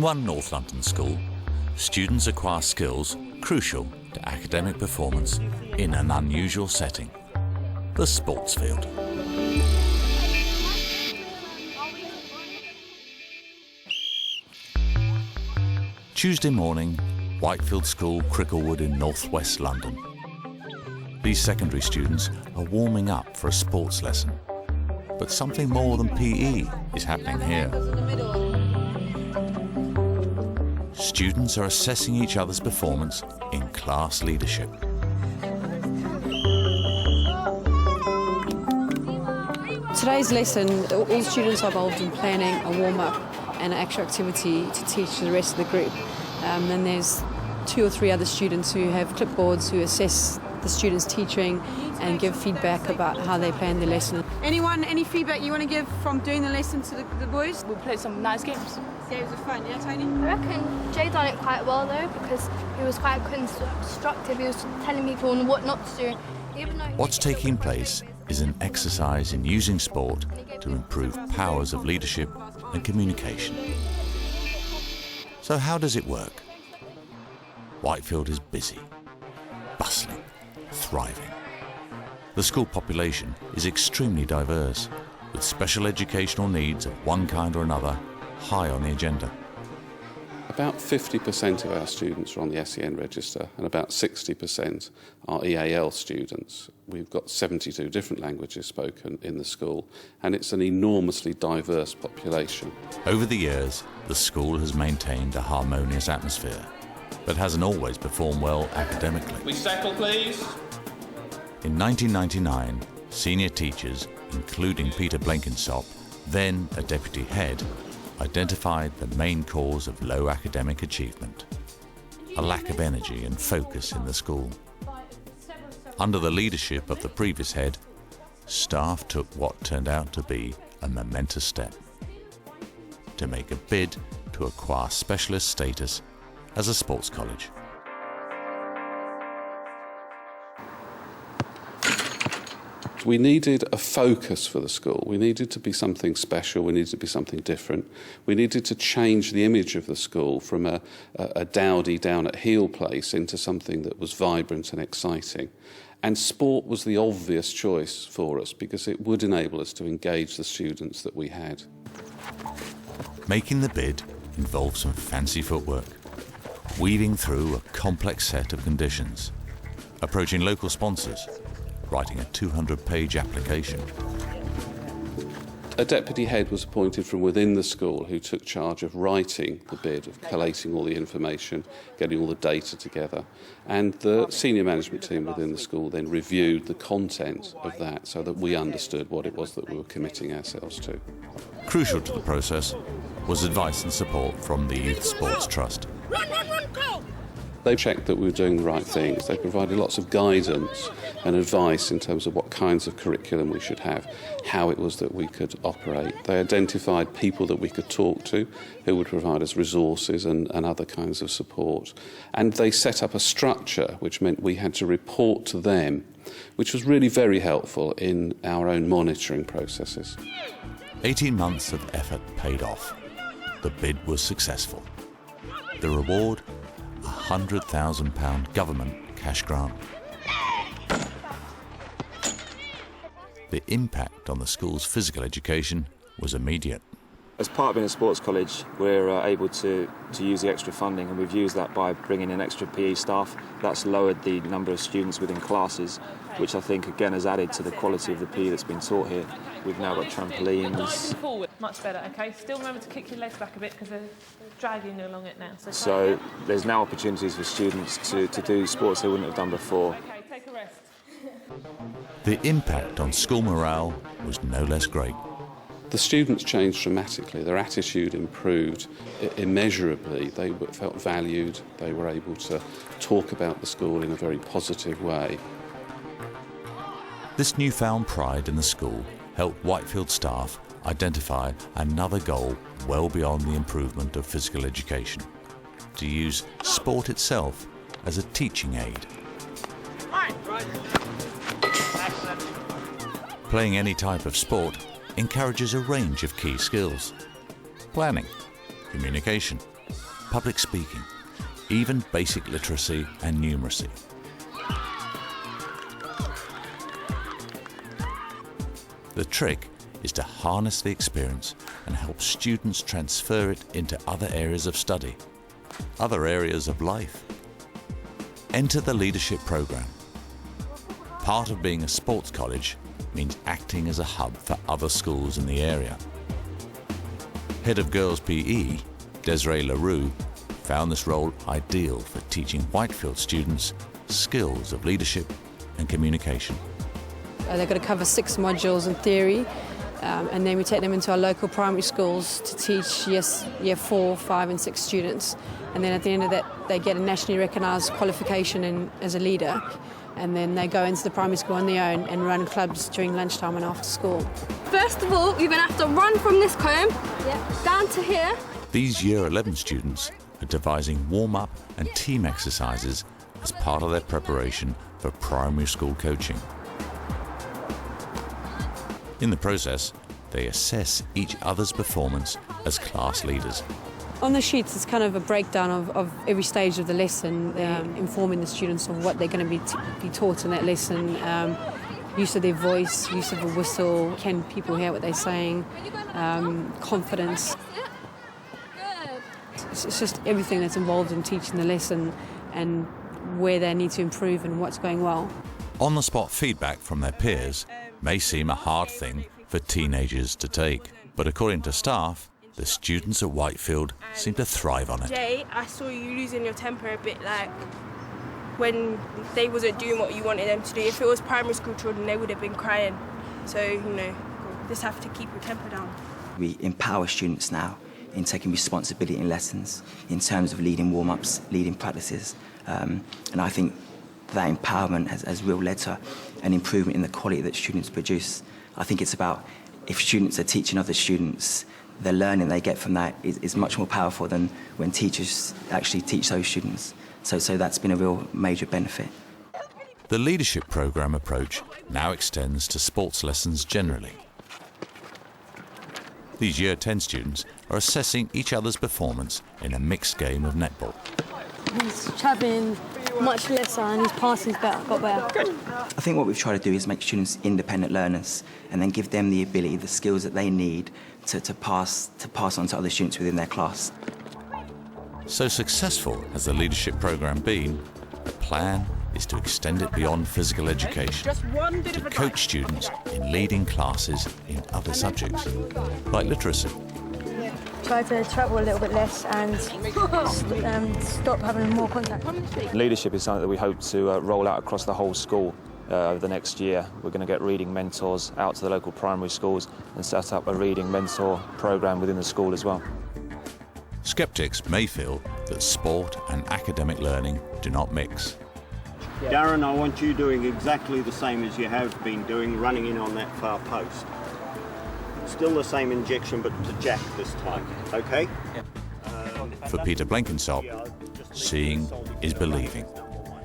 one North London school, students acquire skills crucial to academic performance in an unusual setting, the sports field. Tuesday morning, Whitefield School, Cricklewood in northwest London. These secondary students are warming up for a sports lesson. But something more than PE is happening here. Students are assessing each other's performance in class leadership. Today's lesson, all students are involved in planning a warm-up and an actual activity to teach the rest of the group. Then there's 2 or 3 other students who have clipboards who assess the students' teaching and give feedback about how they planned the lesson. Anyone, any feedback you want to give from doing the lesson to the boys? We played some nice games. Games are fun, yeah, Tony? I reckon Jay done it quite well though, because he was quite constructive. He was telling people what not to do. Even though What's taking place is an exercise in using sport to improve powers of leadership and communication. So how does it work? Whitefield is busy, bustling, thriving. The school population is extremely diverse, with special educational needs of one kind or another high on the agenda. About 50% of our students are on the SEN register and about 60% are EAL students. We've got 72 different languages spoken in the school and it's an enormously diverse population. Over the years, the school has maintained a harmonious atmosphere, but hasn't always performed well academically. We settle, please. In 1999, senior teachers, including Peter Blenkinsop, then a deputy head, identified the main cause of low academic achievement: a lack of energy and focus in the school. Under the leadership of the previous head, staff took what turned out to be a momentous step: to make a bid to acquire specialist status as a sports college. We needed a focus for the school. We needed to be something special. We needed to be something different. We needed to change the image of the school from a dowdy, down-at-heel place into something that was vibrant and exciting. And sport was the obvious choice for us because it would enable us to engage the students that we had. Making the bid involved some fancy footwork, weaving through a complex set of conditions, approaching local sponsors, writing a 200-page application. A deputy head was appointed from within the school who took charge of writing the bid, of collating all the information, getting all the data together. And the senior management team within the school then reviewed the content of that so that we understood what it was that we were committing ourselves to. Crucial to the process was advice and support from the Youth Sports Trust. They checked that we were doing the right things. They provided lots of guidance and advice in terms of what kinds of curriculum we should have, how it was that we could operate. They identified people that we could talk to who would provide us resources and other kinds of support. And they set up a structure which meant we had to report to them, which was really very helpful in our own monitoring processes. 18 months of effort paid off. The bid was successful. The reward? a £100,000 government cash grant. The impact on the school's physical education was immediate. As part of being a sports college, we're able to use the extra funding, and we've used that by bringing in extra PE staff. That's lowered the number of students within classes, which I think again has added to the quality of the PE that's been taught here. We've now got trampolines. Forward, much better, okay? Still remember to kick your legs back a bit because they're dragging you along it now. So there's now opportunities for students to do sports they wouldn't have done before. Okay, take a rest. The impact on school morale was no less great. The students changed dramatically. Their attitude improved immeasurably. They felt valued. They were able to talk about the school in a very positive way. This newfound pride in the school helped Whitefield staff identify another goal well beyond the improvement of physical education: to use sport itself as a teaching aid. Playing any type of sport encourages a range of key skills: planning, communication, public speaking, even basic literacy and numeracy. The trick is to harness the experience and help students transfer it into other areas of study, other areas of life. Enter the leadership program. Part of being a sports college means acting as a hub for other schools in the area. Head of Girls PE, Desiree LaRue, found this role ideal for teaching Whitefield students skills of leadership and communication. They've got to cover 6 modules in theory, and then we take them into our local primary schools to teach year 4, 5 and 6 students. And then at the end of that, they get a nationally recognised qualification as a leader. And then they go into the primary school on their own and run clubs during lunchtime and after school. First of all, you're going to have to run from this comb down to here. These Year 11 students are devising warm-up and team exercises as part of their preparation for primary school coaching. In the process, they assess each other's performance as class leaders. On the sheets, it's kind of a breakdown of every stage of the lesson, informing the students of what they're going to be taught in that lesson, use of their voice, use of a whistle, can people hear what they're saying, confidence. It's just everything that's involved in teaching the lesson and where they need to improve and what's going well. On-the-spot feedback from their peers may seem a hard thing for teenagers to take, but according to staff, the students at Whitefield seem to thrive on it. Jay, I saw you losing your temper a bit, like when they wasn't doing what you wanted them to do. If it was primary school children, they would have been crying. So, just have to keep your temper down. We empower students now in taking responsibility in lessons, in terms of leading warm-ups, leading practices. And I think that empowerment has really led to an improvement in the quality that students produce. I think it's about if students are teaching other students, the learning they get from that is much more powerful than when teachers actually teach those students. So that's been a real major benefit. The leadership program approach now extends to sports lessons generally. These Year 10 students are assessing each other's performance in a mixed game of netball. He's travelling much lesser and his passing's got better. I think what we've tried to do is make students independent learners and then give them the ability, the skills that they need to pass on to other students within their class. So successful has the leadership program been, the plan is to extend it beyond physical education, to coach students in leading classes in other subjects, like literacy. Try to travel a little bit less and stop having more contact. Leadership is something that we hope to roll out across the whole school over the next year. We're going to get reading mentors out to the local primary schools and set up a reading mentor program within the school as well. Skeptics may feel that sport and academic learning do not mix. Darren, I want you doing exactly the same as you have been doing, running in on that far post. Still the same injection, but to Jack this time, okay? For Peter Blenkinsop, seeing is believing.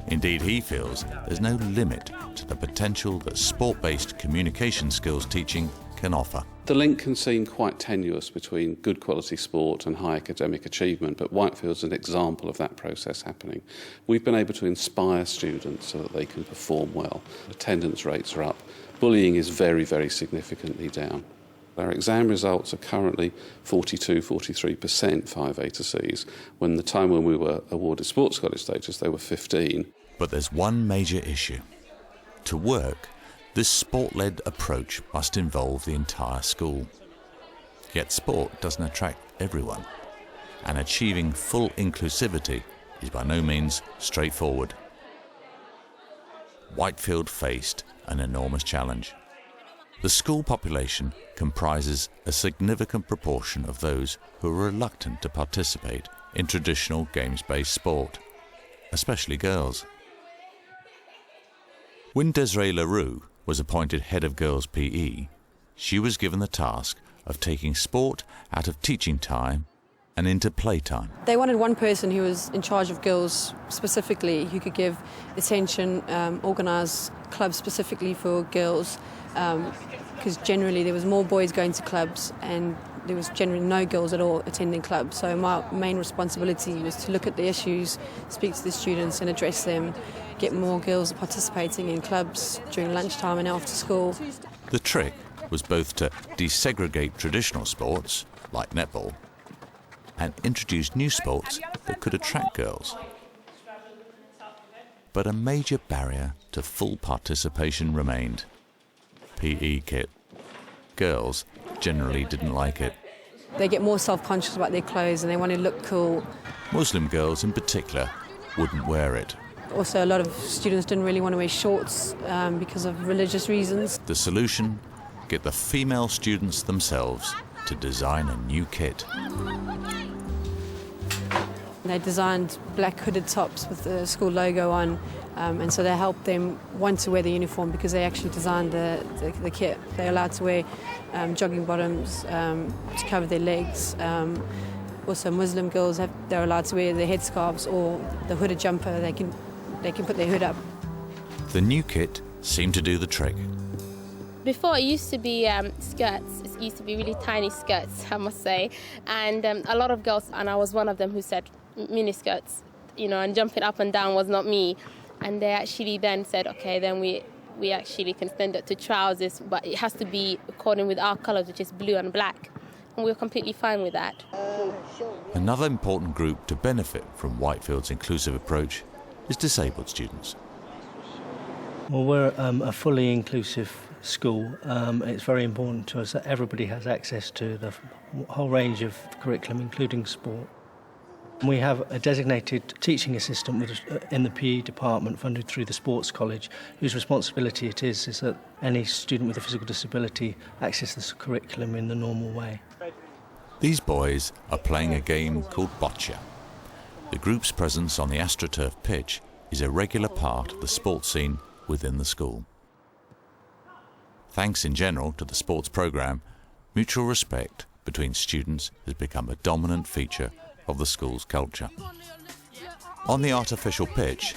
Indeed, he feels there's no limit to the potential that sport-based communication skills teaching can offer. The link can seem quite tenuous between good quality sport and high academic achievement, but Whitefield's an example of that process happening. We've been able to inspire students so that they can perform well. Attendance rates are up. Bullying is very, very significantly down. Our exam results are currently 42-43% 5A to Cs, when the time when we were awarded sports college status, they were 15. But there's one major issue. To work, this sport-led approach must involve the entire school. Yet sport doesn't attract everyone, and achieving full inclusivity is by no means straightforward. Whitefield faced an enormous challenge. The school population comprises a significant proportion of those who are reluctant to participate in traditional games-based sport, especially girls. When Desiree LaRue was appointed head of Girls PE, she was given the task of taking sport out of teaching time and into playtime. They wanted one person who was in charge of girls specifically, who could give attention, organise clubs specifically for girls, because generally there was more boys going to clubs and there was generally no girls at all attending clubs. So my main responsibility was to look at the issues, speak to the students and address them, get more girls participating in clubs during lunchtime and after school. The trick was both to desegregate traditional sports, like netball, and introduce new sports that could attract girls. But a major barrier to full participation remained: PE kit. Girls generally didn't like it. They get more self-conscious about their clothes and they want to look cool. Muslim girls in particular wouldn't wear it. Also, a lot of students didn't really want to wear shorts because of religious reasons. The solution: get the female students themselves to design a new kit. They designed black hooded tops with the school logo on, and so they helped them want to wear the uniform because they actually designed the kit. They're allowed to wear jogging bottoms to cover their legs. Also, Muslim girls they're allowed to wear their headscarves or the hooded jumper. They can put their hood up. The new kit seemed to do the trick. Before, it used to be skirts. It used to be really tiny skirts, I must say. And a lot of girls, and I was one of them, who said mini skirts, and jumping up and down was not me. And they actually then said, okay, then we actually can extend it to trousers, but it has to be according with our colours, which is blue and black. And we were completely fine with that. Another important group to benefit from Whitefield's inclusive approach is disabled students. Well, we're a fully inclusive school. It's very important to us that everybody has access to the whole range of curriculum, including sport. We have a designated teaching assistant in the PE department funded through the Sports College, whose responsibility it is that any student with a physical disability access this curriculum in the normal way. These boys are playing a game called boccia. The group's presence on the AstroTurf pitch is a regular part of the sports scene within the school. Thanks in general to the sports programme, mutual respect between students has become a dominant feature of the school's culture. On the artificial pitch,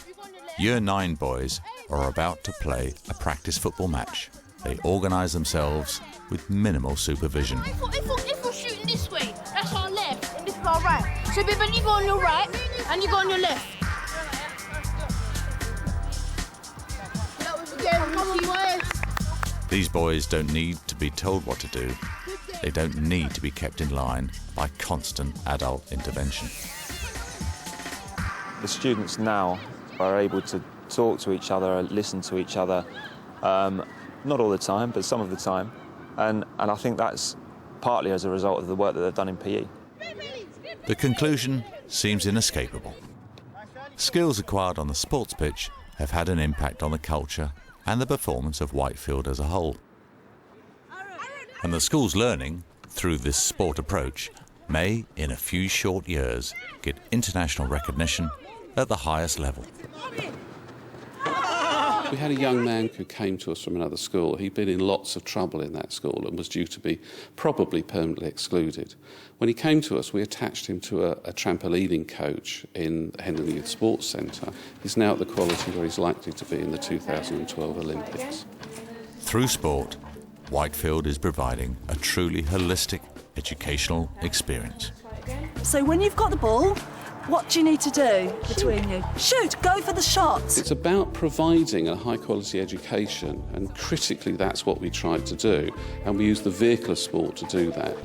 Year 9 boys are about to play a practice football match. They organise themselves with minimal supervision. If we're shooting this way, that's our left, and this is our right. So then you go on your right, and you go on your left. These boys don't need to be told what to do. They don't need to be kept in line by constant adult intervention. The students now are able to talk to each other, listen to each other, not all the time, but some of the time. And I think that's partly as a result of the work that they've done in PE. The conclusion seems inescapable. Skills acquired on the sports pitch have had an impact on the culture and the performance of Whitefield as a whole. And the school's learning, through this sport approach, may, in a few short years, get international recognition at the highest level. We had a young man who came to us from another school. He'd been in lots of trouble in that school and was due to be probably permanently excluded. When he came to us, we attached him to a trampolining coach in Hendon Youth Sports Centre. He's now at the quality where he's likely to be in the 2012 Olympics. Through sport, Whitefield is providing a truly holistic educational experience. So when you've got the ball, what do you need to do between you? Shoot, go for the shot. It's about providing a high-quality education, and critically that's what we tried to do, and we used the vehicle of sport to do that.